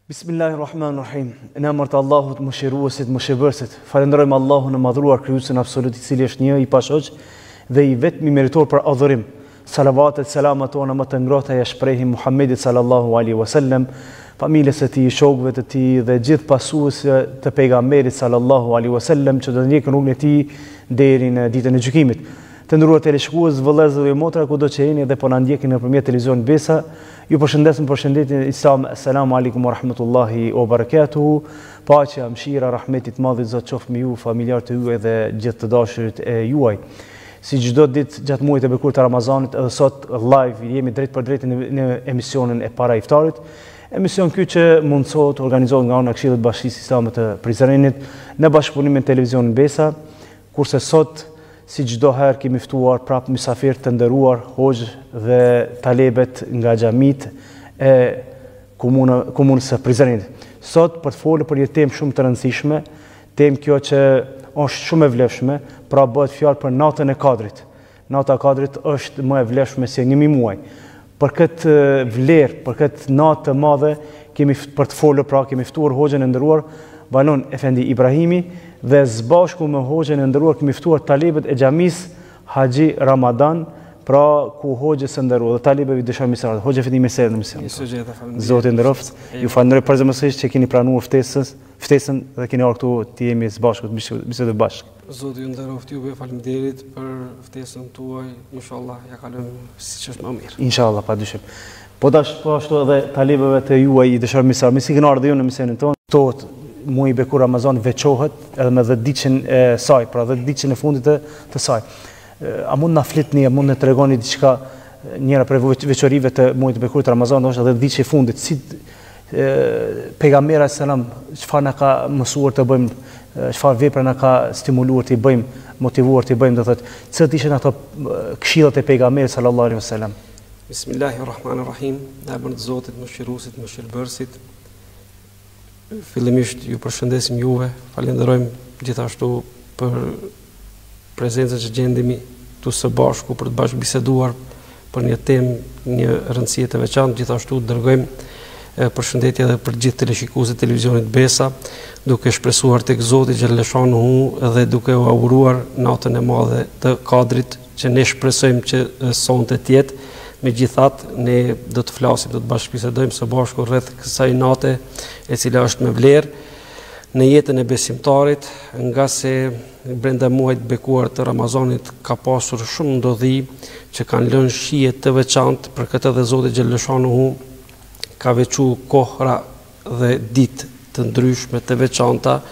Bismillahirrahmanirrahim. Në emër të Allahut mëshiruesit, mëshirbërësit. Falenderojmë Allahun e madhruar, krijuesin absolut, i cili është një, i pashoq dhe i vetmi meritor për adhurim. Salavatet, selamat tona më të ngrohta ja shprehim Muhammedit sallallahu alaihi wasallam, familjes së tij, shokëve të tij dhe gjithë pasuesve të pejgamberit sallallahu alaihi wasallam që do të ndjekin rrugën e tij deri në ditën e gjykimit. Të nderuar teleshikues, vëllezër dhe motra, kudo që jeni dhe po na ndjekin nëpërmjet televizionit Besa, ju përshëndesim përshëndetjen islam. Assalamu alaikum wa rahmatullahi wa barakatuhu. Paqja, mëshira, rahmetit madhit Zot qoftë me ju, familjarët e juaj dhe gjithë të dashurit e juaj. Si çdo ditë gjatë muajit të bekuar të Ramazanit, edhe sot live jemi drejt për drejt në emisionin e para iftarit. Emision ky që mundsohet organizohet nga ana e Këshillit Bashkisë Islame të Prizrenit në bashkëpunim me televizionin Besa, kurse sot si çdo herë kemi ftuar prapë mysafir të nderuar, hoxh dhe talebet nga xhamit e komunës së Prizrenit. Sot për të folur për një temë shumë të rëndësishme, temë kjo që është shumë e vlefshme, pra bëhet fjalë për natën e Kadrit. Nata e Kadrit është më e vlefshme se 1000 muaj. Për këtë vlerë, për këtë natë të madhe kemi për të folur, pra kemi ftuar hoxhën e nderuar Banon Efendi Ibrahimi dhe zbashku me hoxhën e nderuar kemi ftuar talebët e xhamis Haxhi Ramadan, pra ku hoxhës së nderuar dhe talebëve dëshojmë misarat. Hoxhë Efendi mirëse në mision. Zoti nderoft, ju falenderoj përgjithësisht që keni pranuar ftesën dhe keni ardhur këtu të jemi së bashku të bisedojmë bashkë. Zoti ju nderoft, juve faleminderit për ftesën tuaj. Inshallah ja kalojmë siç është më mirë. Inshallah, padyshim. Po ashtu edhe talebëve të juaj i dëshojmë misar. Mi si keni ardhur ju në misionin tonë. Tot muaji i bekur Ramazan veçohet edhe me 10 ditën e saj, pra 10 ditën e fundit të saj. A mund na flitni, a mund na tregoni diçka, njëra prej veçorive të muajit të bekurit Ramazan është edhe 10 ditët e fundit. Si pejgamberi sallam çfarë na ka mësuar të bëjmë, çfarë vepra na ka stimuluar të bëjmë, motivuar të bëjmë, do thotë, cilat ishin ato këshillat e pejgamberit sallallahu alaihi wasallam. Bismillahirrahmanirrahim. Në emër të Zotit, mëshiruesit, mëshirbërësit. Fillimisht ju përshëndesim juve, falenderojmë gjithashtu për prezencën që gjendemi tu së bashku për të bashkë biseduar për një temë, një rëndësie të veçantë. Gjithashtu dërgojmë përshëndetje edhe për gjithë teleshikuesit televizionit Besa, duke shpresuar tek Zoti xhaleshanuhu dhe duke u auguruar natën e madhe të Kadrit, që ne shpresojmë që sonte të jetë. Megjithatë, ne do të flasim, do të bashkëbisedojmë së bashku rreth kësaj nate, e cila është me vlerë në jetën e besimtarit, nga se brenda muajit të bekuar të Ramazanit ka pasur shumë ndodhi që kanë lënë shije të veçantë. Për këtë edhe Zoti xhaleshanuhu ka veçuar kohra dhe ditë të ndryshme të veçanta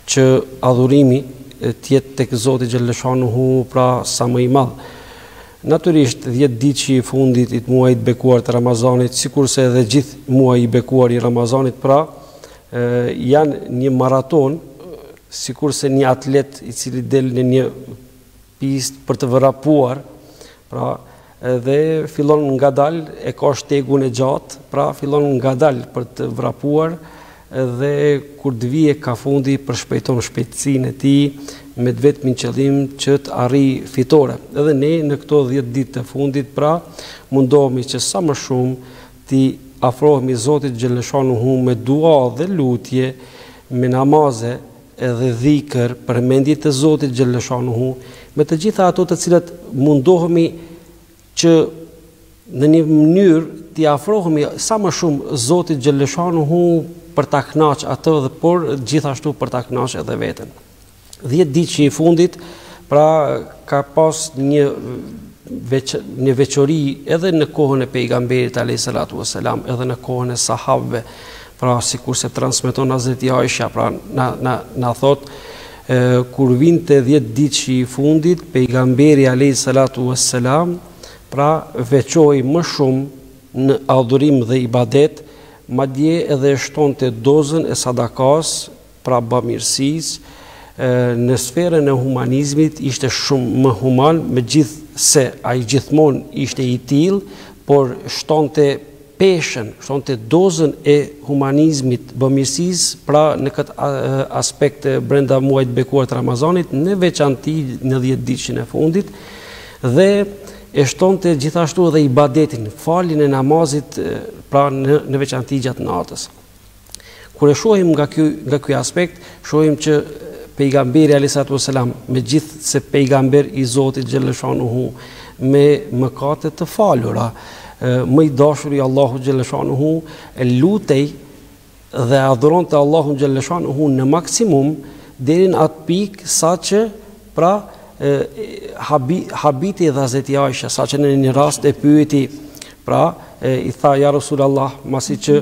që adhurimi të jetë tek Zoti xhaleshanuhu pra sa më i madh. Natyrisht 10 ditë që i fundit i muajit bekuar të Ramazanit, sikurse edhe gjithë muaji i bekuar i Ramazanit, pra janë një maraton, sikurse një atlet i cili del në një pistë për të vrapuar, pra dhe fillon ngadalë, e ka shtegun e gjatë, pra fillon ngadalë për të vrapuar dhe kur të vije ka fundi përshpejton shpejtësinë e tij me vetmin qëllim që të arrijë fitore. Edhe ne në këto 10 ditë të fundit, pra mundohemi që sa më shumë të afrohemi Zotit xhaleshanuhu me dua dhe lutje, me namaze edhe dhikr, përmendje të Zotit xhaleshanuhu, me të gjitha ato të cilat mundohemi që në një mënyrë të afrohemi sa më shumë Zotit xhaleshanuhu për ta kënaqur atë dhe por gjithashtu për ta kënaqur edhe veten. 10 ditë që i fundit, pra ka pas një veçori edhe në kohën e pejgamberit alayhis salatu wassalam, edhe në kohën e sahabëve, pra sikurse transmeton Hazreti Aisha, pra na thot kur vinte 10 ditë që i fundit, pejgamberi alayhis salatu wassalam pra veçoi më shumë në adhurim dhe ibadet, madje edhe shtonte dozën e sadakas, pra bamirësisë. Në sferën e humanizmit ishte shumë më human, megjithse ai gjithmonë ishte i tillë, por shtonte peshën, shtonte dozën e humanizmit, bamirësisë, pra në këtë aspekt brenda muajit bekuar të Ramazanit, në veçanti në 10 ditën e fundit, dhe e shtonte gjithashtu edhe ibadetin, faljen e namazit, pra në veçanti gjatë natës. Kur e shohim nga ky aspekt, shohim që pejgamberi alayhi salatu wasalam, megjithse pejgamber i Zotit xhaleshanuhu, me mëkate të falura, më i dashuri Allahu xhaleshanuhu, e lutej dhe adhuronte Allahun xhaleshanuhu në maksimum deri në atë pikë saqë pra habiti dhe Hazreti Aisha, saqë në një rast e pyeti, pra i tha ja Rasulullah, masi që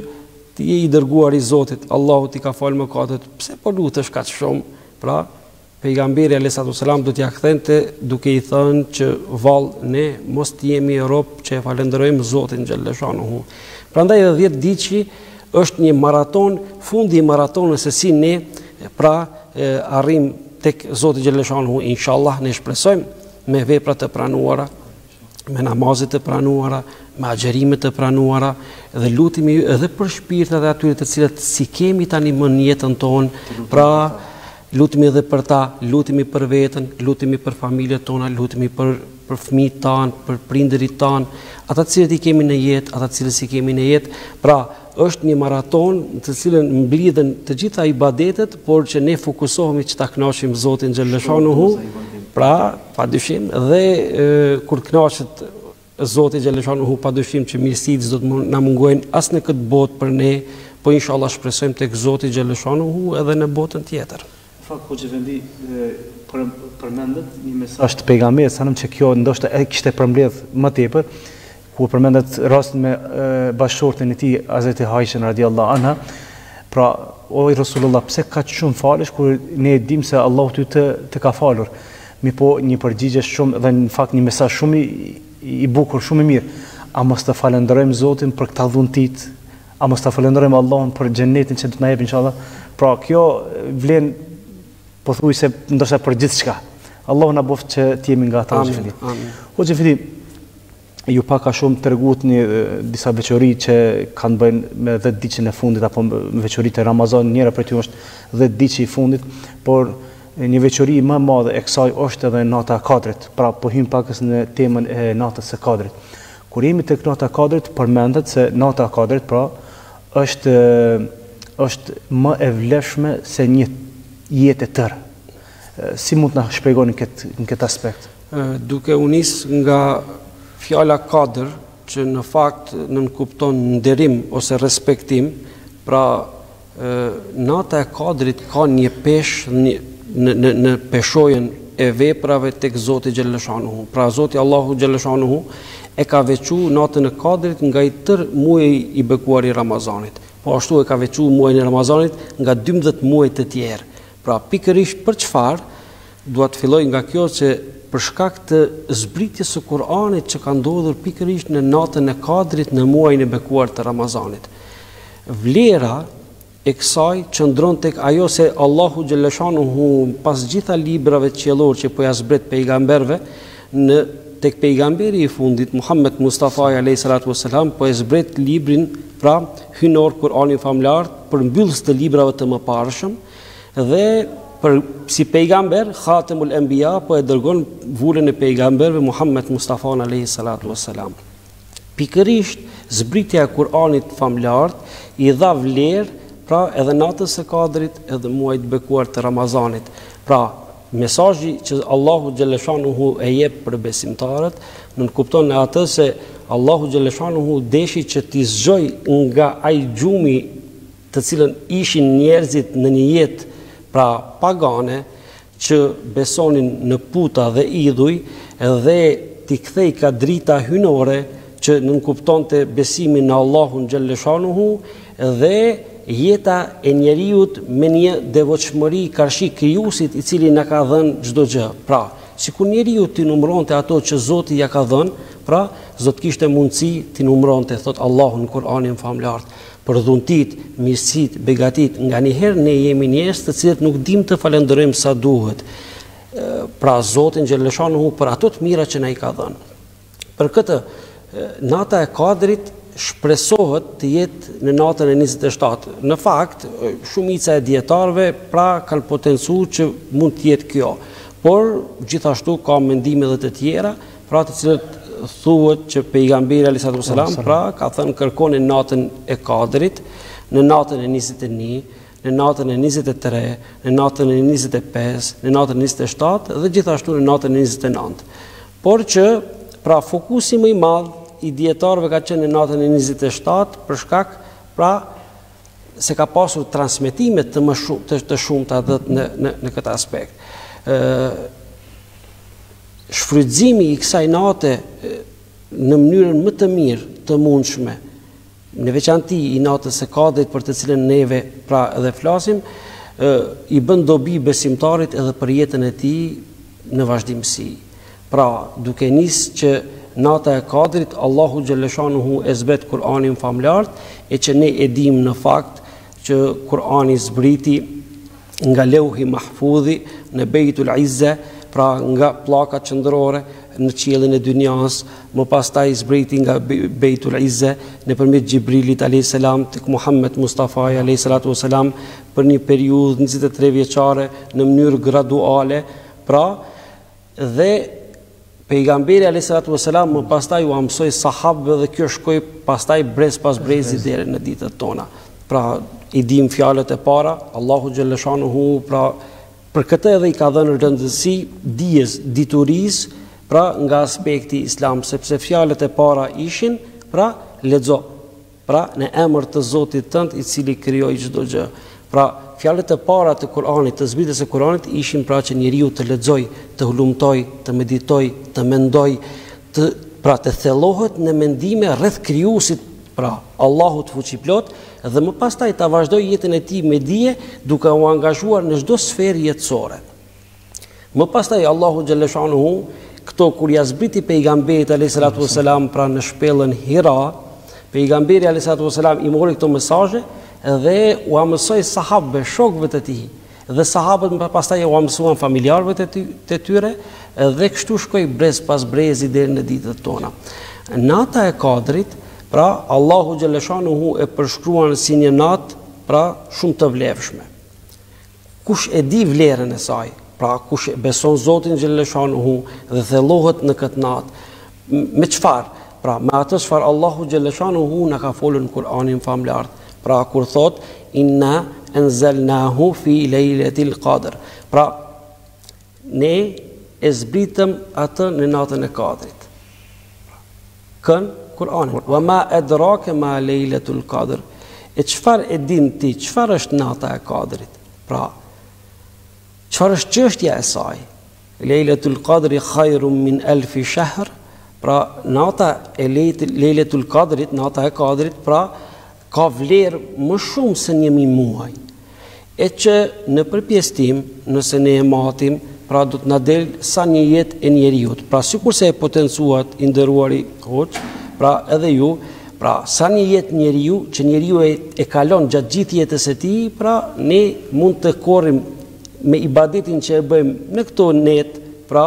ti je i dërguar i Zotit, Allahu ti ka falë mëkatet, pse po lutesh kaq shumë? Pra pejgamberi alayhi salatu wasalam do t'ia kthente duke i thënë që vallë ne mos të jemi rob që e falenderojmë Zotin xhaleshanuhu. Prandaj edhe 10 diçi është një maraton, fundi i maratonit se si ne pra arrim tek Zoti xhaleshanuhu, inshallah ne shpresojmë me vepra të pranuara, me namazet të pranuara, me agjerimet të pranuara, dhe lutemi edhe për shpirtat e atyre të cilët si kemi tani më në jetën tonë, pra lutemi edhe për ta, lutemi për veten, lutemi për familjet tona, lutemi për fëmijët tanë, për prindërit tanë, ata të cilët i kemi në jetë, ata të cilët si kemi në jetë. Pra, është një maraton të cilën mblidhen të gjitha ibadetet, por që ne fokusohemi që ta kënaqim Zotin xhaleshanuhu. Pra, padyshim, dhe kur kënaqet Zoti xhaleshanuhu, padyshim që mirësitë do të na mungojnë as në këtë botë për ne, po inshallah shpresojmë tek Zoti xhaleshanuhu edhe në botën tjetër. Fakt Hoxha Efendi përmendet një mesazh të pejgamberit sa që kjo ndoshta e kishte përmbledh më tepër, ku përmendet rastin me bashkëshorten e tij Hazreti Aisha radhiyallahu anha. Pra, o Rasulullah, pse kaq shumë falesh kur ne e dim se Allahu ty të ka falur? Mi po një përgjigje shumë dhe në fakt një mesazh shumë i bukur, shumë i mirë. A mos të falenderojmë Zotin për këtë dhuntit? A mos të falenderojmë Allahun për xhenetin që do të na jep inshallah? Pra, kjo vlen po thuaj se ndoshta për gjithçka. Allahu na boft që të jemi nga ata. Hoxha Efendi, ju pak a shumë treguat një disa veçori që kanë bëjnë me 10 ditën e fundit apo me veçoritë e Ramazanit, njëra prej tyre është 10 ditë i fundit, por një veçori më e madhe e kësaj është edhe nata e Kadrit. Pra po hym pakës në temën e natës së Kadrit. Kur jemi tek nata e Kadrit, përmendet se nata e Kadrit pra është më e vlefshme se një jetë e tërë. Si mund të na shpjegoni në këtë aspekt? Duke u nis nga fjala Kadr, që në fakt nënkupton nderim ose respektim, pra nata e Kadrit ka një peshë në peshojën e veprave tek Zoti xhaleshanuhu. Pra Zoti Allahu xhaleshanuhu e ka veçuar natën e Kadrit nga i tërë muaji i bekuar i Ramazanit. Po ashtu e ka veçuar muajin e Ramazanit nga 12 muaj të tjerë. Pra pikërisht për çfarë? Dua të filloj nga kjo që për shkak të zbritjes së Kur'anit që ka ndodhur pikërisht në natën e Kadrit në muajin e bekuar të Ramazanit. Vlera e kësaj qëndron tek ajo se Allahu xhaleshanuhu pas gjitha librave qiellor që po ja zbret pejgamberve, tek pejgamberi i fundit Muhammed Mustafa alayhi salatu wasalam po e zbret librin pra hynor Kur'anin famlar për mbyllës të librave të mëparshëm, dhe si pejgamber Khatemul Anbiya po e dërgon vullën e pejgamberve Muhammed Mustafa alayhi salatu wassalam. Pikërisht zbritja e Kur'anit famlar i dha vlerë pra edhe natës së Kadrit edhe muajit bekuar të Ramazanit. Pra mesazhi që Allahu xhaleshanuhu e jep për besimtarët nënkupton në atë se Allahu xhaleshanuhu deshi që t'i zgjoj nga ai gjumi të cilën ishin njerëzit në një jetë pra pagane, që besonin në puta dhe idhuj, dhe t'i kthej ka drita hynore që nënkuptonte besimin në Allahun xhaleshanuhu dhe jeta e njeriut me një devotshmëri karshi krijuesit i cili na ka dhënë çdo gjë. Pra, sikur njeriu t'i numëronte ato që Zoti ja ka dhënë, pra Zot kishte mundësi t'i numëronte, thot Allahu në Kur'anin famlar, për dhuntit, mirësit, begatit. Nga njëherë ne jemi njerëz të cilët nuk dim të falenderojmë sa duhet. Pra Zotin xhaleshanuhu për ato të mira që na i ka dhënë. Për këtë nata e Kadrit shpresohet të jetë në natën e 27. Në fakt, shumica e dietarëve pra kanë potencuar që mund të jetë kjo. Por gjithashtu ka mendime edhe të tjera, pra të cilët thuhet që pejgamberi alayhi salatu wasalam pra ka thënë kërkoni natën e Kadrit, në natën e 21, në natën e 23, në natën e 25, në natën e 27 dhe gjithashtu në natën e 29. Por që pra fokusi më i madh i dietarëve ka qenë në natën e 27 për shkak pra se ka pasur transmetime të shumta në këtë aspekt. Shfrytëzimi i kësaj nate në mënyrën më të mirë të mundshme, në veçanti i natës së Kadrit për të cilën neve pra edhe flasim, i bën dobi besimtarit edhe për jetën e tij në vazhdimsi. Pra, duke nisë që nata e Kadrit Allahu xhaleshanuhu e zbret Kur'anin famlar, e që ne e dim në fakt që Kur'ani zbriti nga Leuhi Mahfudhi në Beitul Izza, pra nga pllakat qendrore në qiellin e dynjas, më pastaj zbriti nga Beitul Izza nëpërmjet Xhibrilit alayhis salam tek Muhammed Mustafa alayhis salatu wasalam për një periudhë 23 vjeçare në mënyrë graduale, pra dhe pejgamberi alayhis salatu wasalam më pastaj u mësoi sahabëve dhe kjo shkoi pastaj brez pas brezi deri në ditët tona. Pra i dim fjalët e para, Allahu xhaleshanuhu pra për këtë edhe i ka dhënë rëndësi dijes, diturisë, pra nga aspekti islam, sepse fjalët e para ishin, pra lexo, pra në emër të Zotit tënd i cili krijoi çdo gjë. Pra fjalët e para të Kuranit, të zbritjes së Kuranit ishin pra që njeriu të lexoj, të hulumtoj, të meditoj, të mendoj, pra të thellohet në mendime rreth krijuesit, pra Allahut fuqiplot, dhe më pastaj ta vazhdoj jetën e tij me dije duke u angazhuar në çdo sferë jetësore. Më pastaj Allahu xhaleshanuhu këto kur ja zbriti pejgamberit alayhis salatu wasalam pra në shpellën Hira, pejgamberi alayhis salatu wasalam i mori këto mesazhe dhe u mësoi sahabëve, shokëve të tij, dhe sahabët më pastaj u mësuan familjarëve të tyre dhe kështu shkoi brez pas brezi deri në ditët tona. Nata e Kadrit, pra Allahu xhaleshanuhu e përshkruan si një natë pra shumë të vlefshme. Kush e di vlerën e saj, pra kush e beson Zotin xhaleshanuhu dhe thellohet në këtë natë, me çfarë? Pra me atë çfarë Allahu xhaleshanuhu na ka folur në Kur'anin famlar, pra kur thot inna anzalnahu fi lailatil qadr. Pra ne e zbritëm atë në natën e Kadrit. Kën Kur'anin. Wa ma adraka ma Lailatul Qadr. E çfarë e din ti? Çfarë është nata e Kadrit? Pra, çfarë është çështja e saj? Lailatul Qadri khairun min alf shahr. Pra, nata e Lailatul Qadrit, nata e Kadrit, pra ka vlerë më shumë se 1000 muaj. E që në përpjestim, nëse ne e matim, pra do të na del sa një jetë e njeriut. Pra sikurse e potencuat i nderuari hoç, pra edhe ju, pra sa një jetë njeriu, që njeriu e kalon gjatë gjithë jetës së tij, pra ne mund të korrim me ibadetin që e bëjmë në këto net, pra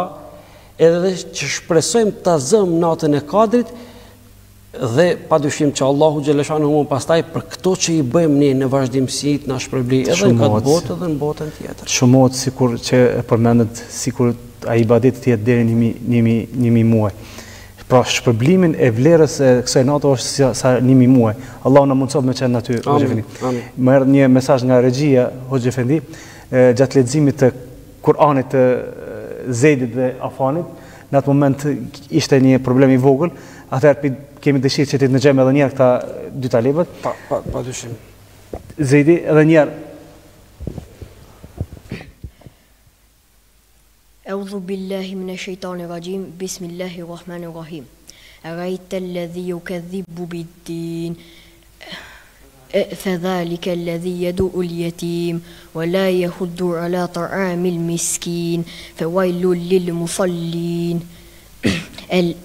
edhe që shpresojmë ta zëmë natën e Kadrit, dhe padyshim që Allahu xhaleshanuhu pastaj për këto që i bëjmë ne në vazhdimsi të na shpërblej edhe në këtë botë edhe në botën tjetër. Shumot sikur që e përmendet, sikur ai ibadeti të jetë deri në 1000 muaj. Pra shpërblimin e vlerës e kësaj nate është sa 1000 muaj. Allahu na mundësof me qenë aty, Hoxha Efendi. Më erdhi një mesazh nga regjia, Hoxha Efendi, gjatë leximit të Kur'anit të Zeidit dhe Afanit, në atë moment ishte një problem i vogël, atëherë kemi dëshirë që të ndëgjojmë edhe një herë këta dy talebët. Padyshim. Zeidi edhe një herë. أعوذ بالله من الشيطان الرجيم بسم الله الرحمن الرحيم أرأيت الذي يكذب بالدين فذلك الذي يدعو اليتيم ولا يحض على طعام المسكين فويل للمصلين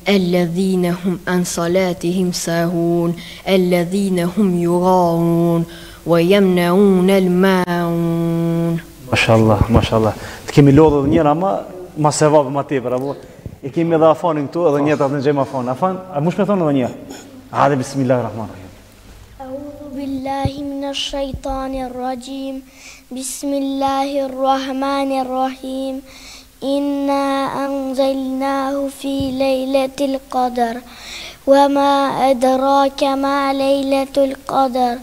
الذين هم عن صلاتهم ساهون الذين هم يراءون ويمنعون الماعون. ما شاء الله. Të kemi lodhë edhe njëra ma se vabë ma tepër, apo i kemi edhe Afanin këtu edhe njëta të nëgjejmë Afan. Afan, a mush me thonë edhe një? Hadi bismillahirrahmanirrahim. A'udhu billahi minash shaitanir rajim. Bismillahirrahmanirrahim. إنا أنزلناه في ليلة القدر وما أدراك ما ليلة القدر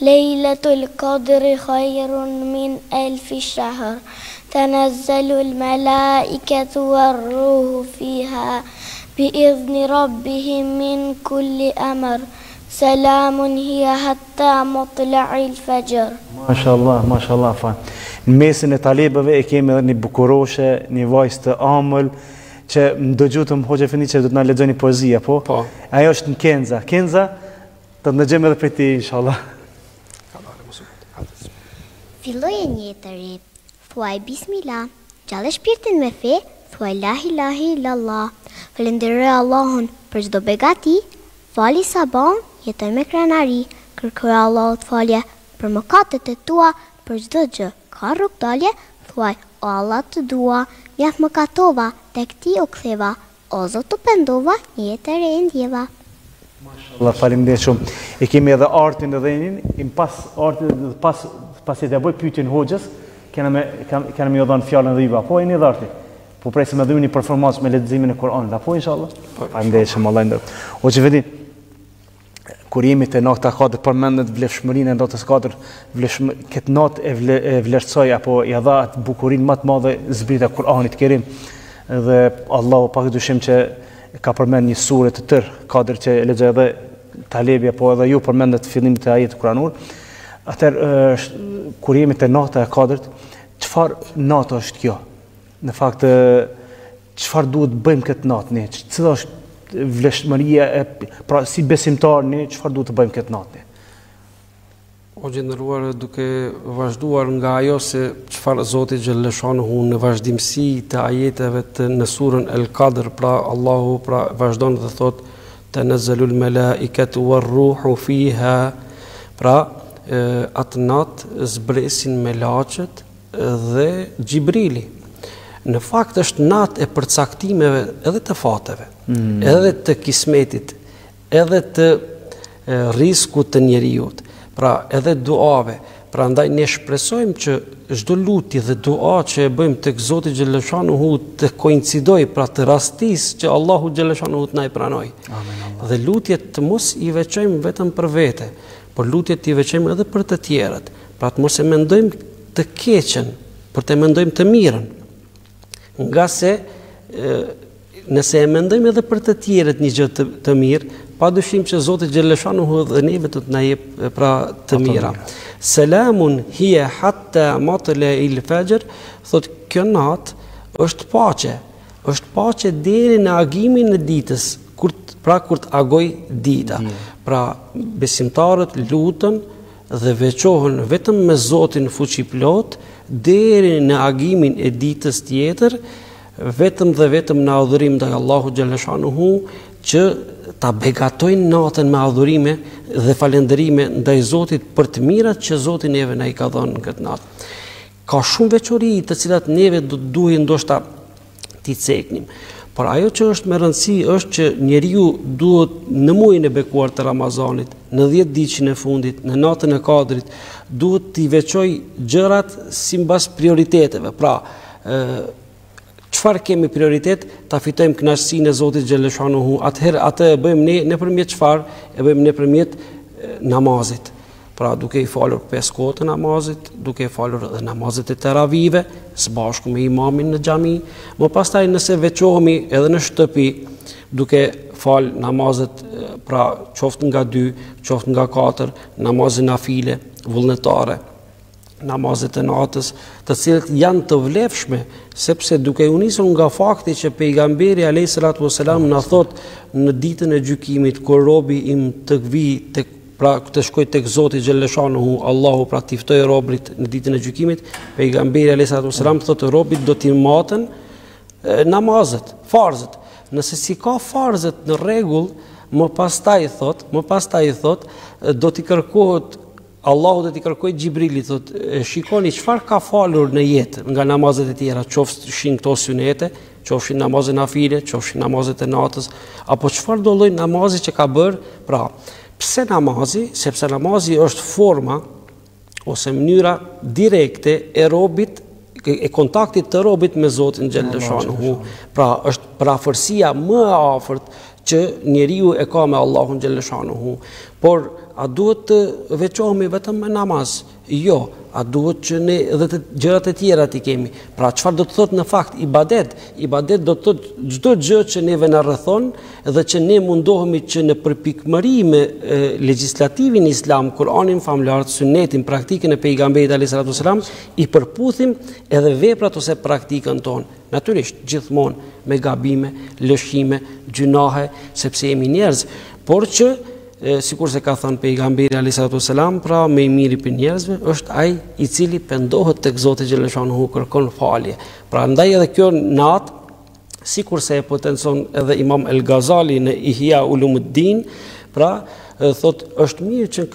ليلة القدر خير من 1000 شهر تنزل الملائكة والروح فيها بإذن ربهم من كل أمر سلام هي حتى مطلع الفجر. Mashallah, fa. Në mesin e talebëve e kemi edhe një bukuroshe, një vajzë të amël, që më dëgjutëm Hoxha Efendi që do të na lexoni poezia, po? Po. Ajo është në Kenza. Kenza, të ndëgjojmë edhe prej ti, inshallah. Filloj e një të re, thuaj bismillah, gjallë shpirtin me fe, thuaj la ilaha illallah, falenderoj Allahun për çdo begati, fali sabon, jetoj me krenari, kërkoj Allahut falje për mëkatet e tua, për çdo gjë, ka rrugdalje, thuaj o Allah të dua, mjaft mëkatova, tek ti u ktheva, o Zot të pendova, një jetë e re ndjeva. Allah faleminderit shumë. E kemi edhe Artin edhe Enin, pas Artin pasi të bëj pyetjen Hoxhës, kena më dhënë fjalën dhe Iva. Po Eni dhe Arti. Po presim edhe një performancë me leximin e Kuranit. Apo inshallah. Faleminderit shumë Allah ndër. Hoxha Efendi, kur jemi te nota 4 përmendet vlefshmërinë e notës 4, këtë notë e vlerësoj apo ja dha atë bukurinë më të madhe zbritja e Kuranit Kerim. Dhe Allahu pak dyshim që ka përmend një sure të tërë, kadër që lexoj edhe talebi apo edhe ju përmendet fillimit të ajetit kuranor. Atëherë kur jemi te nota e 4, çfarë natë është kjo? Në fakt çfarë duhet bëjmë këtë natë ne? Cila është vlefshmëria pra si besimtar ne çfarë duhet të bëjmë këtë natë? O gjendëruar duke vazhduar nga ajo se çfarë Zoti xhaleshanuhu në vazhdimsi të ajeteve në surën El-Qadr, pra Allahu pra vazhdon dhe thot tanazzalul malaikatu war-ruhu fiha, pra atë natë zbresin melaqet dhe Gjibrili. Në fakt është natë e përcaktimeve edhe të fateve, edhe të kismetit, edhe të riskut të njeriut, pra edhe duave. Pra ndaj ne shpresojmë që çdo lutje dhe dua që e bëjmë tek Zoti xhaleshanuhu të koincidoj, pra të rastis që Allahu xhaleshanuhu të na i pranoj. Dhe lutjet të mos i veçojmë vetëm për vete, por lutjet të i veçojmë edhe për të tjerët. Pra të mos e mendojmë të keqen, por të mendojmë të mirën. Nga se nëse e mendojmë edhe për të tjerët një gjë të mirë, padyshim që Zoti xhaleshanuhu dhe neve do të na jep pra të mira. Selamun hiya hatta matla'il fajr, thot kjo natë është paqe deri në agimin e ditës, kur të agoj dita. Pra besimtarët lutën dhe veçohen vetëm me Zotin fuqiplot deri në agimin e ditës tjetër, vetëm dhe vetëm në adhurim ndaj Allahu xhaleshanuhu, që ta begatojnë natën me adhurime dhe falënderime ndaj Zotit për të mirat që Zoti neve na i ka dhënë në këtë natë. Ka shumë veçori të cilat neve duhet ndoshta t'i ceknim. Por ajo që është me rëndësi është që njeriu duhet në muajin e bekuar të Ramazanit, në 10 ditën e fundit, në natën e Kadrit, duhet t'i veçoj gjërat sipas prioriteteve. Pra, çfarë kemi prioritet, ta fitojmë kënaqësinë e Zotit xhaleshanuhu, atëherë atë e bëjmë ne nëpërmjet çfarë? E bëjmë nëpërmjet namazit. Pra duke i falur 5 kohë të namazit, duke i falur edhe namazet e teravive, së bashku me imamin në xhami, më pastaj nëse veçohemi edhe në shtëpi, duke fal namazet pra qoftë nga 2, qoftë nga 4, namazet nafile, vullnetare, namazet e natës, të cilët janë të vlefshme, sepse duke u nisur nga fakti që pejgamberi alayhis salatu wasalam na thot në ditën e gjykimit, kur robi im të vi pra të shkoj tek Zoti xhaleshanuhu, Allahu pra t'i ftoj robrit në ditën e gjykimit, pejgamberi alayhis salatu wasalam thotë robit do t'i maten namazet, farzet. Nëse si ka farzet në rregull, më pastaj thot do t'i kërkohet Allahu do t'i kërkoj Gjibrilit, thot, shikoni çfarë ka falur në jetë nga namazet e tjera, qofshin këto sunete, qofshin namazet nafile, qofshin namazet e natës, apo çfarë do lloj namazi që ka bërë. Pra, pse namazi? Sepse namazi është forma ose mënyra direkte e robit e kontaktit të robit me Zotin xhaleshanuhu. Pra është parafërsia më e afërt që njeriu e ka me Allahun xhaleshanuhu. Por a duhet të veçohemi vetëm me namaz? Jo, a duhet që ne edhe të gjërat e tjera t'i kemi. Pra çfarë do të thotë në fakt ibadet? Ibadet do të thotë çdo gjë që neve na rrethon dhe që ne mundohemi që në përpikmëri me legjislativin islam, Kur'anin famlar, Sunetin, praktikën e pejgamberit alayhis salatu wasalam, i përputhim edhe veprat ose praktikën tonë. Natyrisht gjithmonë me gabime, lëshime, gjunahe, sepse jemi njerëz, por që sikur se ka thënë pejgamberi alayhis salatu wasalam, pra më i miri për njerëzve është ai i cili pendohet tek Zoti xhaleshanuhu, kërkon falje. Pra ndaj edhe kjo natë, sikur se e potencon edhe Imam El Ghazali në Ihya Ulumuddin, pra thot është mirë që në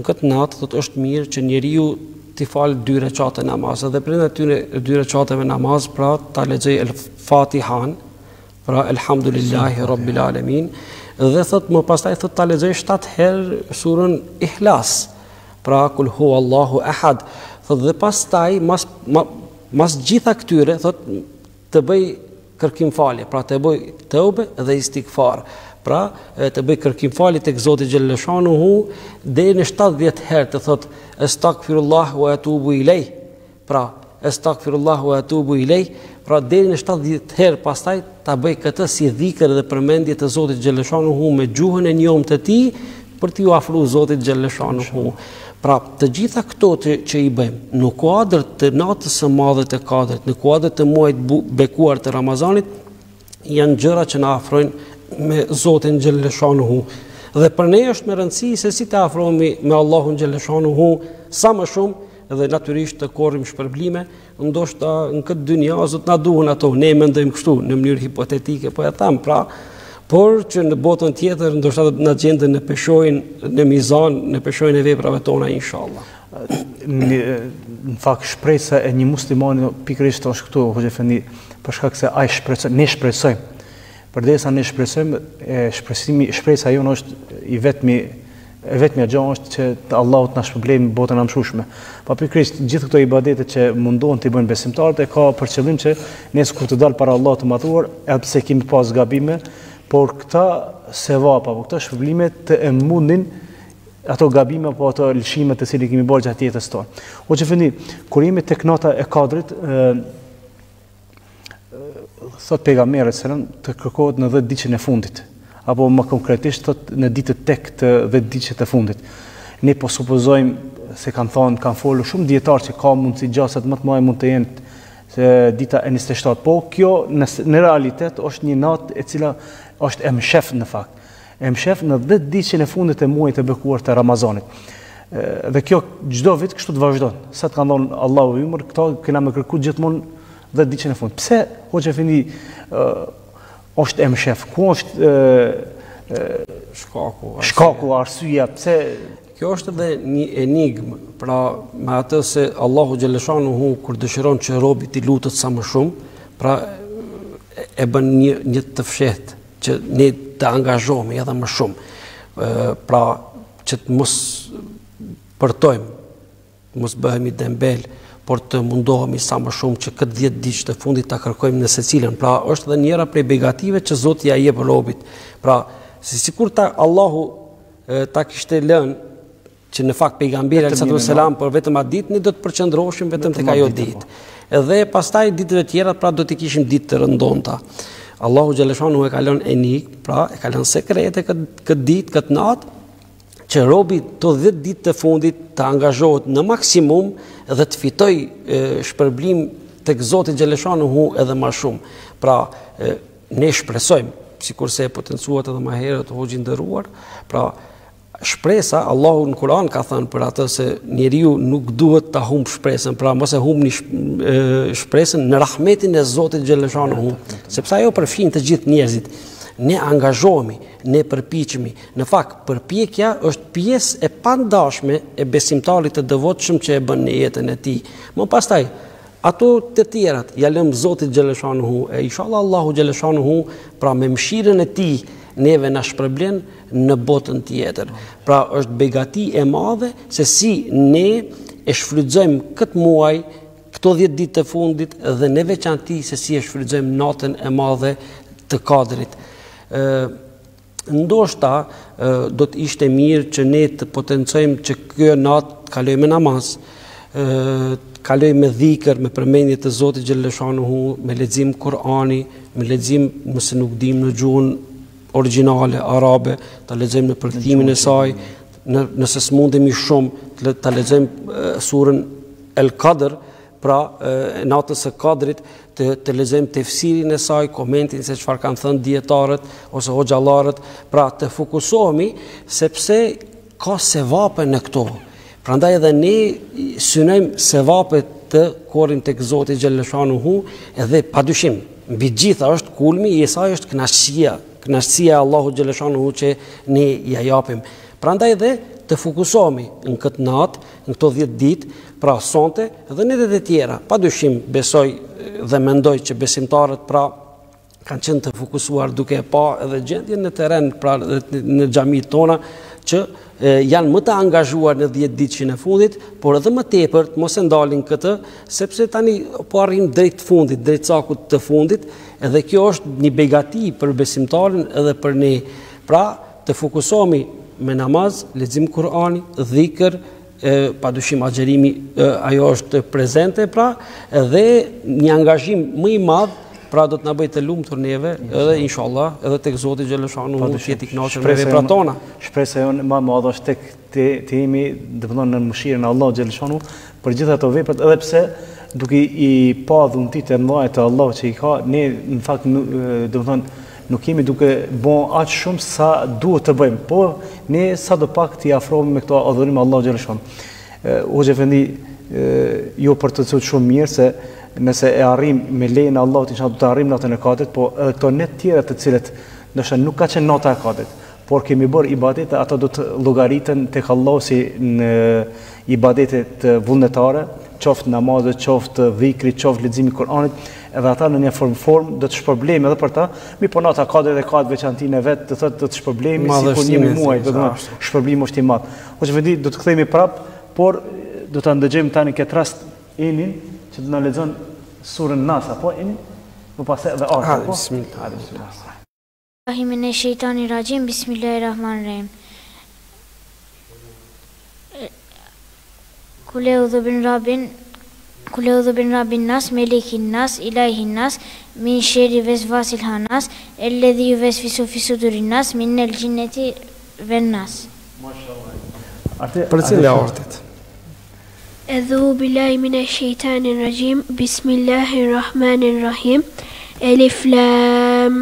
këtë natë thot është mirë që njeriu t'i falë 2 rekate namaz, dhe brenda atyre 2 rekateve namaz pra ta lexoj El Fatihan, pra Elhamdulillahi Rabbil Alamin, dhe thot më pastaj thot ta lexoj 7 herë surën Ihlas, pra kul hu Allahu ahad, thot dhe pastaj mas gjitha këtyre thot të bëj kërkim falje, pra të bëj tëube dhe istighfar, pra të bëj kërkim falje tek Zoti xhaleshanuhu deri në 70 herë, të thot astaghfirullah wa atubu ilej, pra astaghfirullah wa atubu ilej, pra deri në 70 herë pastaj ta bëj këtë si dhikër dhe përmendje të Zotit xhaleshanuhu me gjuhën e njohur të tij për t'i ofruar Zotit xhaleshanuhu. Pra të gjitha këto që i bëjmë në kuadër të natës së madhe të Kadrit, në kuadër të muajit bekuar të Ramazanit, janë gjëra që na afrojnë me Zotin xhaleshanuhu. Dhe për ne është me rëndësi se si të afrohemi me Allahun xhaleshanuhu sa më shumë, dhe natyrisht të korrim shpërblime, ndoshta në këtë dynja Zot na duhen ato, ne mendojmë kështu në mënyrë hipotetike, po e tham, pra, por që në botën tjetër ndoshta do të na gjenden në peshojnë, në mizan, në peshojnë e veprave tona inshallah. Në fakt shpresa e një muslimani pikërisht është këtu, Hoxha Efendi, për shkak se ai shpresoj, ne shpresojmë. Përderisa ne shpresojmë, shpresa jonë është e vetmja gjë është që Allahu të na shpëblejë në botën e mëshueshme. Pa pikërisht gjithë këto ibadete që mundohen të bëjnë besimtarët e ka për qëllim që nesër kur të dalë para Allahut të madhuar, edhe pse kemi pas gabime, por këta sevapa, apo këta shpëblime të mundin ato gabime apo ato lëshime të cilë kemi bërë gjatë jetës tonë. Hoxha Efendi, kur jemi tek nata e Kadrit, thot pejgamberi selam të kërkohet në 10 ditën e fundit, apo më konkretisht thot në ditët tek të 10 ditët e fundit. Ne po supozojmë se kanë folur shumë dietarë që ka mundësi gjasat më të mëdha mund të jenë se dita e 27, po kjo në realitet është një natë e cila është e mshef në fakt. E mshef në 10 ditën e fundit e muajit të bekuar të Ramazanit. Dhe kjo çdo vit kështu të vazhdon. Sa të kanë dhënë Allahu ymër, këto kena më kërkuar gjithmonë 10 ditën e fundit. Pse Hoxha Efendi është e mshef? Ku është shkaku, arsyeja, pse? Kjo është edhe një enigmë, pra me atë se Allahu xhaleshanuhu kur dëshiron që robi t'i lutet sa më shumë, pra e bën një të fshehtë që ne të angazhohemi edhe më shumë. Pra që të mos përtojmë, mos bëhemi dembel, por të mundohemi sa më shumë që këtë 10 ditë të fundit ta kërkojmë në secilën. Pra është edhe njëra prej begative që Zoti ja jep robit. Pra sikur Allahu ta kishte lënë që në fakt pejgamberi alayhi salam për vetëm atë ditë ne do të përqendroheshim vetëm tek ajo ditë. Edhe pastaj ditët e tjera pra do të kishim ditë të rëndonta. Allahu xhaleshanuhu e ka lënë enigmë, pra e ka lënë sekrete këtë ditë, këtë natë, që robi të 10 ditë të fundit të angazhohet në maksimum dhe të fitoj shpërblim tek Zoti xhaleshanuhu edhe më shumë. Pra ne shpresojmë, sikurse e potencuat edhe më herët hoxhi nderuar, pra shpresa, Allahu në Kur'an ka thënë për atë se njeriu nuk duhet ta humb shpresën, pra mos e humbni shpresën në rahmetin e Zotit xhaleshanuhu, sepse ajo përfshin të gjithë njerëzit. Ne angazhohemi, ne përpiqemi. Në fakt, përpjekja është pjesë e pandashme e besimtarit të devotshëm që e bën në jetën e tij. Më pastaj, ato të tjerat ja lëm Zotit xhaleshanuhu, e inshallah Allahu xhaleshanuhu, pra me mëshirën e tij neve na shpërblen në botën tjetër. Pra është begati e madhe se si ne e shfrytëzojmë këtë muaj, këto 10 ditë të fundit dhe në veçanti se si e shfrytëzojmë natën e madhe të Kadrit. Ndoshta do të ishte mirë që ne të potencojmë që kjo natë të kalojmë me namaz, kalojmë me dhikr, me përmendje të Zotit xhaleshanuhu, me lexim Kur'ani, me lexim nëse nuk dim në gjuhën origjinale arabe, ta lexojmë në përkthimin e saj, nëse s'mundemi shumë ta lexojmë surën El-Qadr, pra natës së Kadrit, të lexojmë tefsirin e saj, komentin se çfarë kanë thënë dietarët ose hoxhallarët, pra të fokusohemi sepse ka sevape në këto. Prandaj edhe ne synojmë sevapet të korrim tek Zoti xhaleshanuhu, edhe padyshim mbi gjitha është kulmi i saj është kënaqësia e Allahut xhaleshanuhu që ne ja japim. Prandaj edhe të fokusohemi në këtë natë, në këto 10 ditë, pra sonte dhe netët e tjera. Padyshim besoj dhe mendoj që besimtarët pra kanë qenë të fokusuar duke pa edhe gjendjen në terren, pra në xhamitë tona, që janë më të angazhuar në 10 ditëshin e fundit, por edhe më tepër të mos e ndalin këtë, sepse tani po arrim drejt fundit, drejt cakut të fundit, edhe kjo është një begati për besimtarin edhe për ne. Pra të fokusohemi me namaz, lexim Kur'ani, dhikr, padyshim agjerimi ajo është prezente, pra edhe një angazhim më i madh, pra do të na bëjë të lumtur neve, edhe inshallah, edhe tek Zoti xhaleshanuhu të jetë i kënaqur me veprat tona. Shpresa jonë më e madhe është tek të jemi, domethënë në mëshirën e Allahut xhaleshanuhu për gjitha ato veprat, edhe pse duke i pa dhuntit e mëdha të Allahut që i ka, ne në fakt domethënë nuk jemi duke bon aq shumë sa duhet të bëjmë, po ne sadopak t'i afrohemi me këto adhurim Allahu xhaleshanuhu. Hoxha Efendi, jo për të thënë shumë mirë se nëse e arrim me lejen e Allahut, inshallah do të arrim natën e Kadrit, po edhe këto net tjera të cilët ndoshta nuk ka qenë nata e Kadrit, por kemi bërë ibadete, ato do të llogariten tek Allahu si në ibadete të vullnetare, qoftë namazet, qoftë dhikri, qoftë leximi i Kur'anit, edhe ata në një form do të shpërblejmë edhe për ta, mi po nata Kadrit dhe ka veçantinë e vet, të thotë do të shpërblejmë sikur një muaj, do të thotë shpërblimi është i madh. Hoxha Efendi, do të kthehemi prap, por do ta ndëgjojmë tani këtë rast Enin që do na lexon surën Nas, apo Enin, po pastaj edhe Arsh, po. Bismillah. Minash-shaytanir-rajim. Bismillahir-rahmanir-rahim. Kul a'udhu bin rabbin nas, melikin nas, ilahin nas, min sherri vesvasil hanas, alladhi yuveswisu fi sudurin nas, minal jinnati wan nas. Mashallah. Për cilë ortit? A'udhu billahi minash shaitanir rajim. Bismillahir-rahmanir-rahim. Alif lam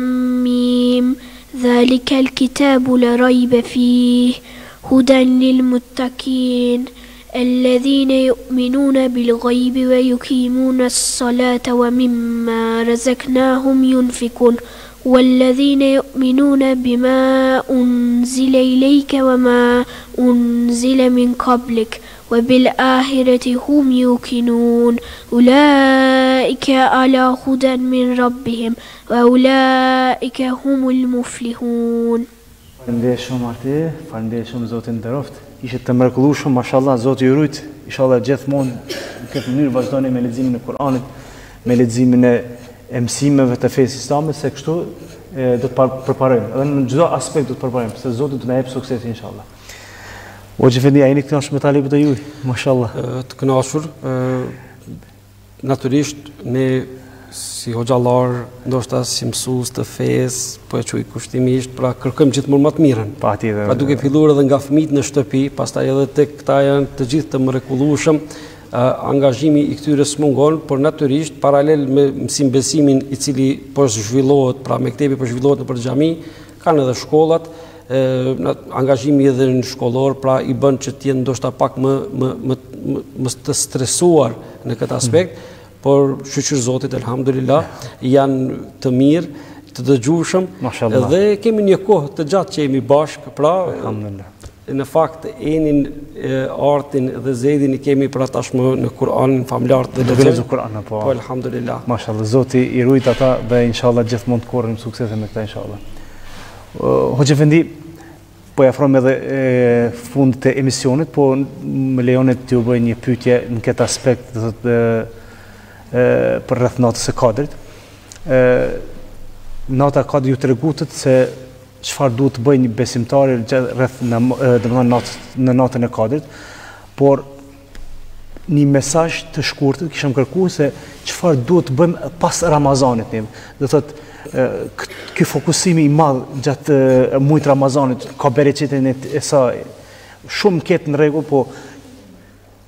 mim. Dhalika al-kitabu la rayba fihi hudan lil muttaqin. الذين يؤمنون بالغيب ويقيمون الصلاة ومما رزقناهم ينفقون والذين يؤمنون بما أنزل إليك وما أنزل من قبلك وبالآخرة هم يوقنون أولئك على هدى من ربهم وأولئك هم المفلحون. Faleminderit shumë Arti, faleminderit shumë Zotin nderoft. Ishte të mrekullueshëm, mashallah, Zoti ju rujt. Inshallah gjithmonë në këtë mënyrë vazhdoni me leximin e Kuranit, me leximin e mësimeve të fesë islame, se kështu do të përparojmë. Edhe në çdo aspekt do të përparojmë, se Zoti do na jap sukses inshallah. Hoxha Efendi, ai nikë me talibët e juaj, mashallah. Të kënaqur, natyrisht ne si hoxhallar, ndoshta si mësues të fesë, po e quaj kushtimisht, pra kërkojmë gjithmonë më të mirën. Patjetër. Pra duke filluar edhe nga fëmijët në shtëpi, pastaj edhe tek këta janë të gjithë të mrekullueshëm, angazhimi i këtyre s'mungon, por natyrisht paralel me mësimbesimin i cili po zhvillohet, pra mektepi po zhvillohet nëpër xhami, kanë edhe shkollat, angazhimi edhe në shkollor, pra i bën që të jenë ndoshta pak më të stresuar në këtë aspekt. Por shqyr Zotit, elhamdulillah, janë të mirë, të dëgjueshëm, dhe kemi një kohë të gjatë që jemi bashkë, pra në fakt Enin, Artin dhe Zedin i kemi pra tashmë në Kur'anin familjar dhe lexojmë Kur'anin, po elhamdulillah. Mashallah, Zoti i rujt ata dhe inshallah gjithmonë të korrim suksese me këta inshallah. Hoxha Efendi, po ja afrojmë edhe fundit të emisionit, po më lejoni t'ju bëj një pyetje në këtë aspekt, për rreth natës së Kadrit. Nata e Kadrit ju tregutët se çfarë duhet të bëjë një besimtar rreth në natën e Kadrit, por një mesazh të shkurtër kishëm kërkuar se çfarë duhet të bëjmë pas Ramazanit ne. Do thotë ky fokusimi i madh gjatë muajit Ramazanit ka bereqetin e saj. Shumë ketë në rregull, po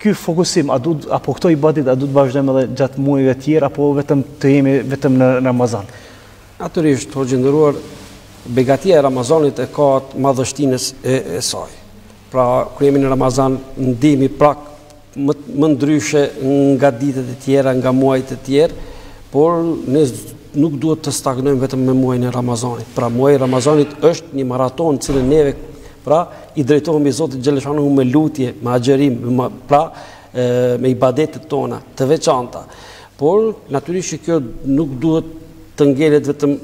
ky fokusim apo këto ibadet a duhet të vazhdojmë edhe gjatë muajve të tjerë apo vetëm të jemi vetëm në Ramazan? Natyrisht, o gjendëruar, begatia e Ramazanit e ka madhështinë e saj. Pra, kur jemi në Ramazan, ndihemi prak më ndryshe nga ditët e tjera, nga muajt e tjerë, por ne nuk duhet të stagnojmë vetëm me muajin e Ramazanit. Pra, muaji i Ramazanit është një maraton në cilën neve i drejtohemi Zotit Xheleshanu me lutje, me agjerim, me ibadetet tona të veçanta. Por, natyrisht që kjo nuk duhet të ngelet vetëm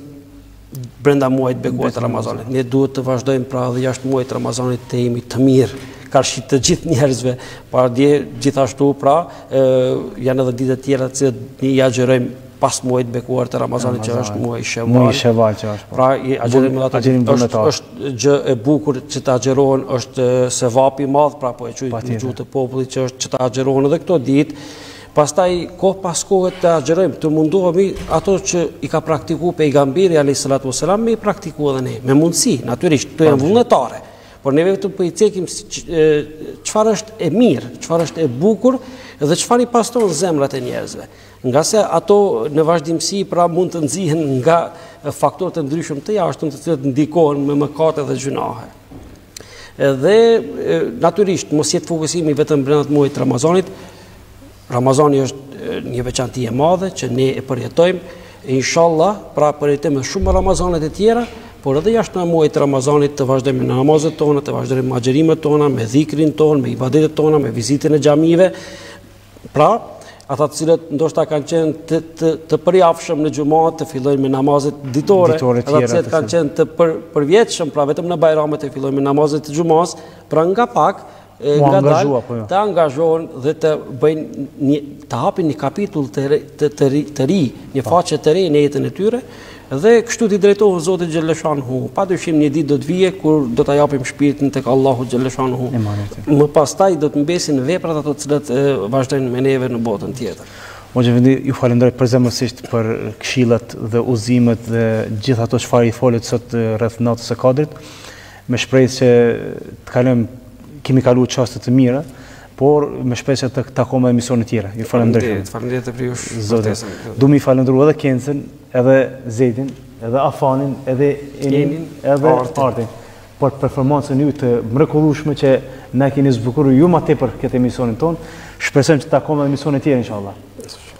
brenda muajit bekuar të Ramazanit. Ne duhet të vazhdojmë dhe jashtë muajit të Ramazanit të jemi të mirë, karshi të gjithë njerëzve, gjithashtu janë edhe ditët tjera që ne i agjerojmë pas muajit bekuar të Ramazanit që është muaj Shevval që është. Pra, agjerim është gjë e bukur që të agjerohen, është sevapi i madh, pra po e quajmë në gjuhë të popullit që është që të agjerohen edhe këto ditë. Pastaj kohë pas kohë të agjerojmë, të mundohemi ato që i ka praktikuar pejgamberi alayhis salatu wassalam, me i praktikuar edhe ne, me mundësi, natyrisht, këto janë vullnetare. Por ne vetëm po i cekim çfarë është e mirë, çfarë është e bukur dhe çfarë i pastron zemrat e njerëzve. Nga se ato në vazhdimsi mund të nxihen nga faktorë të ndryshëm të jashtëm, të cilët ndikohen me mëkate dhe gjunahe. Dhe natyrisht mos jetë fokusimi vetëm brenda muajit Ramazanit. Ramazani është një veçanti e madhe që ne e përjetojmë, inshallah, pra përjetojmë shumë Ramazanet e tjera, por edhe jashtë në muajit Ramazanit të vazhdojmë në namazet tona, të vazhdojmë me agjerimet tona, me dhikrin tonë, me ibadetet tona, me vizitën e xhamive. Pra, ata të cilët ndoshta kanë qenë të përjafshëm në xhumat, të fillojnë me namazet ditore, ata të cilët kanë qenë të përvjetshëm, pra vetëm në bajramet të fillojnë me namazet të xumas, pra nga pak të angazhohen dhe të bëjnë të hapin një kapitull të ri, një faqe të re në jetën e tyre, dhe kështu t'i drejtohen Zotit Xheleshanu. Padyshim një ditë do të vijë kur do ta japim shpirtin tek Allahu Xheleshanu. Më pastaj do të mbesin veprat ato të cilat vazhdojnë me neve në botën tjetër. Moxhevendi, ju falenderoj përzemërsisht për këshillat dhe udhëzimet dhe gjithë ato çfarë i folet sot rreth natës së Kadrit. Me shpresë që të kalojmë, kemi kaluar çaste të mira, por me shpresë të takojmë emisione tjera. Ju falenderoj. Faleminderit për jush. Zotë. Du mi falenderoj edhe Kencën, edhe Zedin, edhe Afanin, edhe Enin, edhe Artin, për performancën ju të mrekullueshme që na keni zbukuruar ju më tepër këtë emisionin ton. Shpresojmë të takojmë emisione tjera inshallah.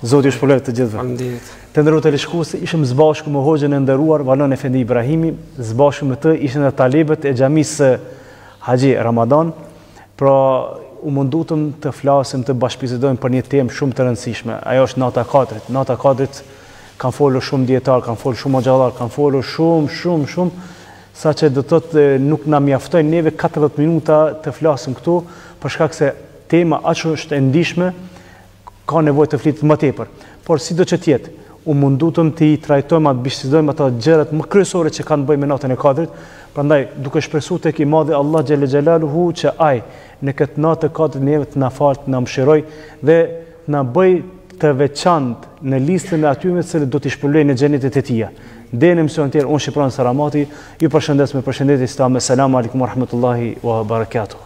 Zoti ju shpëlojë të gjithëve. Faleminderit. Të nderuar televizionistë, ishim së bashku me Hoxhën e nderuar Valon Efendi Ibrahimi, së bashku me të ishin edhe talibët e xhamisë Haxhi Ramadan. Pra, u mundutëm të flasim, të bashkëbisedojmë për një temë shumë të rëndësishme. Ajo është nata e Kadrit. Nata e Kadrit kanë folur shumë dietar, kanë folur shumë xhallar, kanë folur shumë, saqë do të thotë nuk na mjaftojnë neve 40 minuta të flasim këtu, për shkak se tema aq është e ndihshme, ka nevojë të flitet më tepër. Por sido që të jetë, u mundutëm të i trajtojmë atë bisedojmë ato gjërat më kryesore që kanë të bëjnë me natën e Kadrit. Prandaj, duke shpresuar tek i madhi Allah xhelle xhelaluhu që ai në këtë natë të Kadrit neve të na falë, të na mëshiroj dhe na bëj të veçantë në listën e atyre të cilët do t'i shpëlojnë në xhenetet e tij. Deri në emision tjetër, unë Shqipran Saramati, ju përshëndes me përshëndetje islam. Selamun alejkum wa rahmetullahi wa barakatuh.